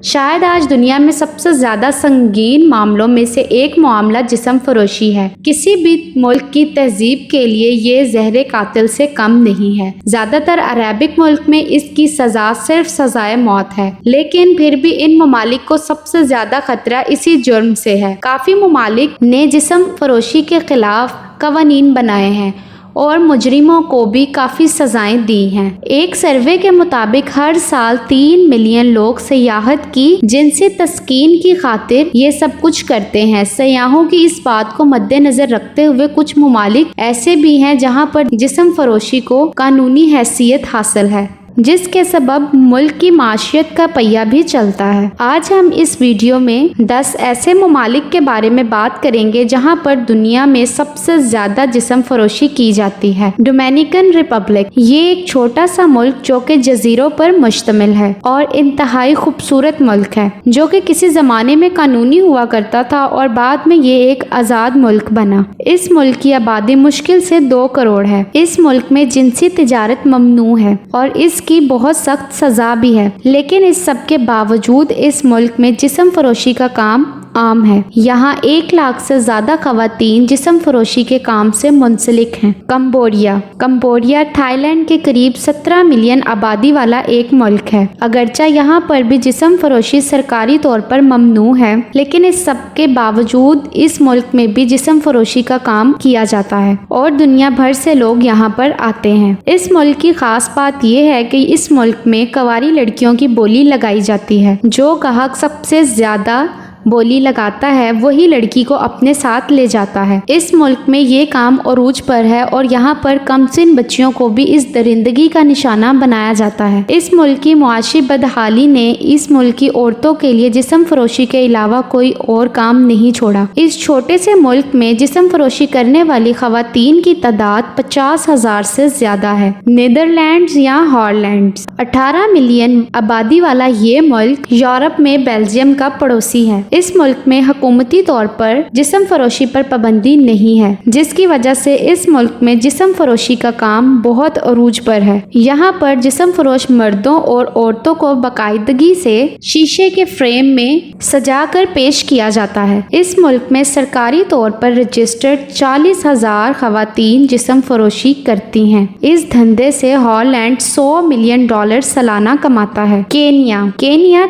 شاید آج دنیا میں سب سے زیادہ سنگین معاملوں میں سے ایک معاملہ جسم فروشی ہے۔ کسی بھی ملک کی تہذیب کے لیے یہ زہر قاتل سے کم نہیں ہے۔ زیادہ تر عربک ملک میں اس کی سزا صرف سزائے موت ہے، لیکن پھر بھی ان ممالک کو سب سے زیادہ خطرہ اسی جرم سے ہے۔ کافی ممالک نے جسم فروشی کے خلاف قوانین بنائے ہیں اور مجرموں کو بھی کافی سزائیں دی ہیں۔ ایک سروے کے مطابق ہر سال 3 ملین لوگ سیاحت کی جنسی تسکین کی خاطر یہ سب کچھ کرتے ہیں۔ سیاحوں کی اس بات کو مد نظر رکھتے ہوئے کچھ ممالک ایسے بھی ہیں جہاں پر جسم فروشی کو قانونی حیثیت حاصل ہے، جس کے سبب ملک کی معیشت کا پہیہ بھی چلتا ہے۔ آج ہم اس ویڈیو میں 10 ایسے ممالک کے بارے میں بات کریں گے جہاں پر دنیا میں سب سے زیادہ جسم فروشی کی جاتی ہے۔ ڈومینیکن ریپبلک، یہ ایک چھوٹا سا ملک جو کہ جزیروں پر مشتمل ہے اور انتہائی خوبصورت ملک ہے، جو کہ کسی زمانے میں قانونی ہوا کرتا تھا اور بعد میں یہ ایک آزاد ملک بنا۔ اس ملک کی آبادی مشکل سے 2 کروڑ ہے۔ اس ملک میں جنسی تجارت ممنوع ہے اور اس کی بہت سخت سزا بھی ہے، لیکن اس سب کے باوجود اس ملک میں جسم فروشی کا کام عام ہے۔ یہاں 1 لاکھ سے زیادہ خواتین جسم فروشی کے کام سے منسلک ہیں۔ کمبوڈیا تھائی لینڈ کے قریب 17 ملین آبادی والا ایک ملک ہے۔ اگرچہ یہاں پر بھی جسم فروشی سرکاری طور پر ممنوع ہے، لیکن اس سب کے باوجود اس ملک میں بھی جسم فروشی کا کام کیا جاتا ہے اور دنیا بھر سے لوگ یہاں پر آتے ہیں۔ اس ملک کی خاص بات یہ ہے کہ اس ملک میں کنواری لڑکیوں کی بولی لگائی جاتی ہے۔ جو گاہک سب سے زیادہ بولی لگاتا ہے وہی لڑکی کو اپنے ساتھ لے جاتا ہے۔ اس ملک میں یہ کام عروج پر ہے اور یہاں پر کم سن بچیوں کو بھی اس درندگی کا نشانہ بنایا جاتا ہے۔ اس ملک کی معاشی بدحالی نے اس ملک کی عورتوں کے لیے جسم فروشی کے علاوہ کوئی اور کام نہیں چھوڑا۔ اس چھوٹے سے ملک میں جسم فروشی کرنے والی خواتین کی تعداد 50,000 سے زیادہ ہے۔ نیدرلینڈز یا ہالینڈز، 18 ملین آبادی والا یہ ملک یورپ میں بیلجیم کا پڑوسی ہے۔ اس ملک میں حکومتی طور پر جسم فروشی پر پابندی نہیں ہے، جس کی وجہ سے اس ملک میں جسم فروشی کا کام بہت عروج پر ہے۔ یہاں پر جسم فروش مردوں اور عورتوں کو باقاعدگی سے شیشے کے فریم میں سجا کر پیش کیا جاتا ہے۔ اس ملک میں سرکاری طور پر رجسٹرڈ 40,000 خواتین جسم فروشی کرتی ہیں۔ اس دھندے سے ہالینڈ $100 ملین سالانہ کماتا ہے۔ کینیا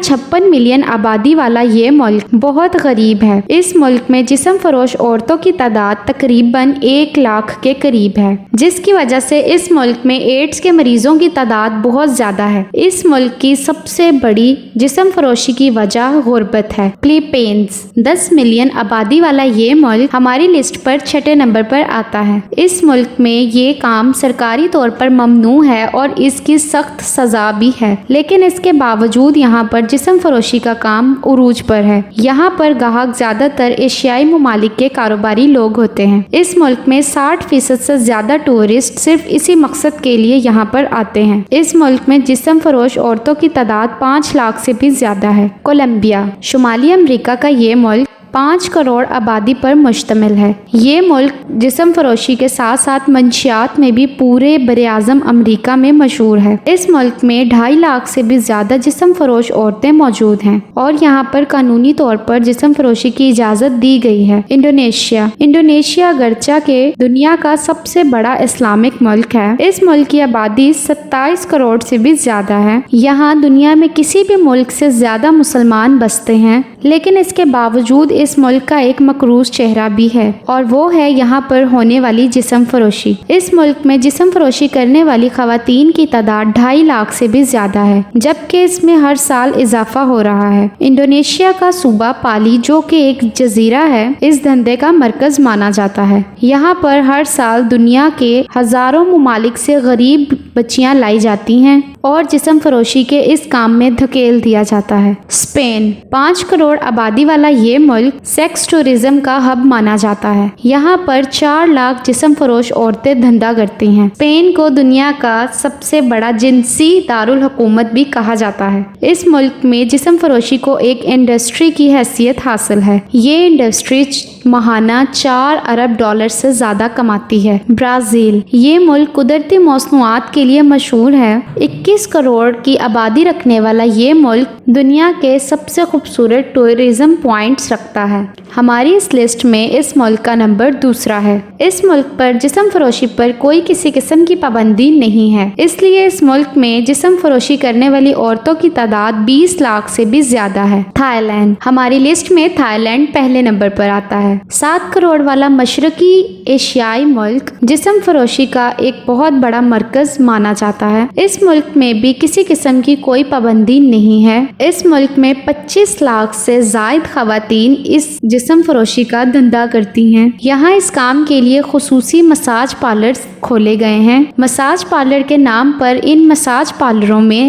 56 ملین آبادی والا یہ ملک بہت غریب ہے۔ اس ملک میں جسم فروش عورتوں کی تعداد تقریباً 1 لاکھ کے قریب ہے، جس کی وجہ سے اس ملک میں ایڈز کے مریضوں کی تعداد بہت زیادہ ہے۔ اس ملک کی سب سے بڑی جسم فروشی کی وجہ غربت ہے۔ فلیپینز 10 ملین آبادی والا یہ ملک ہماری لسٹ پر 6 نمبر پر آتا ہے۔ اس ملک میں یہ کام سرکاری طور پر ممنوع ہے اور اس کی سخت سزا بھی ہے، لیکن اس کے باوجود یہاں پر جسم فروشی کا کام عروج پر ہے۔ یہاں پر گاہک زیادہ تر ایشیائی ممالک کے کاروباری لوگ ہوتے ہیں۔ اس ملک میں 60% سے زیادہ ٹورسٹ صرف اسی مقصد کے لیے یہاں پر آتے ہیں۔ اس ملک میں جسم فروش عورتوں کی تعداد 5 لاکھ سے بھی زیادہ ہے۔ کولمبیا، شمالی امریکہ کا یہ ملک 5 کروڑ آبادی پر مشتمل ہے۔ یہ ملک جسم فروشی کے ساتھ ساتھ منشیات میں بھی پورے براعظم امریکہ میں مشہور ہے۔ اس ملک میں 2.5 لاکھ سے بھی زیادہ جسم فروش عورتیں موجود ہیں اور یہاں پر قانونی طور پر جسم فروشی کی اجازت دی گئی ہے۔ انڈونیشیا اگرچہ کہ دنیا کا سب سے بڑا اسلامک ملک ہے، اس ملک کی آبادی 27 کروڑ سے بھی زیادہ ہے۔ یہاں دنیا میں کسی بھی ملک سے زیادہ مسلمان بستے ہیں، لیکن اس کے باوجود اس ملک کا ایک مقروض چہرہ بھی ہے اور وہ ہے یہاں پر ہونے والی جسم فروشی۔ اس ملک میں جسم فروشی کرنے والی خواتین کی تعداد 2.5 لاکھ سے بھی زیادہ ہے، جبکہ اس میں ہر سال اضافہ ہو رہا ہے۔ انڈونیشیا کا صوبہ پالی، جو کہ ایک جزیرہ ہے، اس دھندے کا مرکز مانا جاتا ہے۔ یہاں پر ہر سال دنیا کے ہزاروں ممالک سے غریب بچیاں لائی جاتی ہیں اور جسم فروشی کے اس کام میں دھکیل دیا جاتا ہے۔ اسپین 5 کروڑ آبادی والا یہ ملک سیکس ٹورزم کا ہب مانا جاتا ہے۔ یہاں پر 4 لاکھ جسم فروش عورتیں دھندا کرتی ہیں۔ اسپین کو دنیا کا سب سے بڑا جنسی دارالحکومت بھی کہا جاتا ہے۔ اس ملک میں جسم فروشی کو ایک انڈسٹری کی حیثیت حاصل ہے۔ یہ انڈسٹری ماہانہ 4 ارب ڈالر سے زیادہ کماتی ہے۔ برازیل، یہ ملک قدرتی مصنوعات کے لیے مشہور ہے۔ 21 کروڑ کی آبادی رکھنے والا یہ ملک دنیا کے سب سے خوبصورت ٹورزم پوائنٹس رکھتا ہے۔ ہماری اس لسٹ میں اس ملک کا نمبر 2 ہے۔ اس ملک پر جسم فروشی پر کوئی کسی قسم کی پابندی نہیں ہے، اس لیے اس ملک میں جسم فروشی کرنے والی عورتوں کی تعداد 20 لاکھ سے بھی زیادہ ہے۔ تھائی لینڈ، ہماری لسٹ میں تھائی لینڈ پہلے نمبر پر آتا ہے۔ 7 کروڑ والا مشرقی ایشیائی ملک جسم فروشی کا ایک بہت بڑا مرکز مانا جاتا ہے۔ اس ملک میں بھی کسی قسم کی کوئی پابندی نہیں ہے۔ اس ملک میں 25 لاکھ سے زائد خواتین اس جسم فروشی کا دھندا کرتی ہیں۔ یہاں اس کام کے لیے خصوصی مساج پارلرز کھولے گئے ہیں۔ مساج پارلر کے نام پر ان مساج پارلروں میں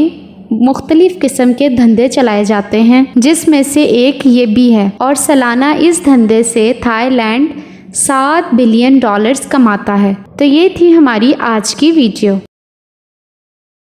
مختلف قسم کے دھندے چلائے جاتے ہیں، جس میں سے ایک یہ بھی ہے، اور سالانہ اس دھندے سے تھائی لینڈ $7 بلین کماتا ہے۔ تو یہ تھی ہماری آج کی ویڈیو۔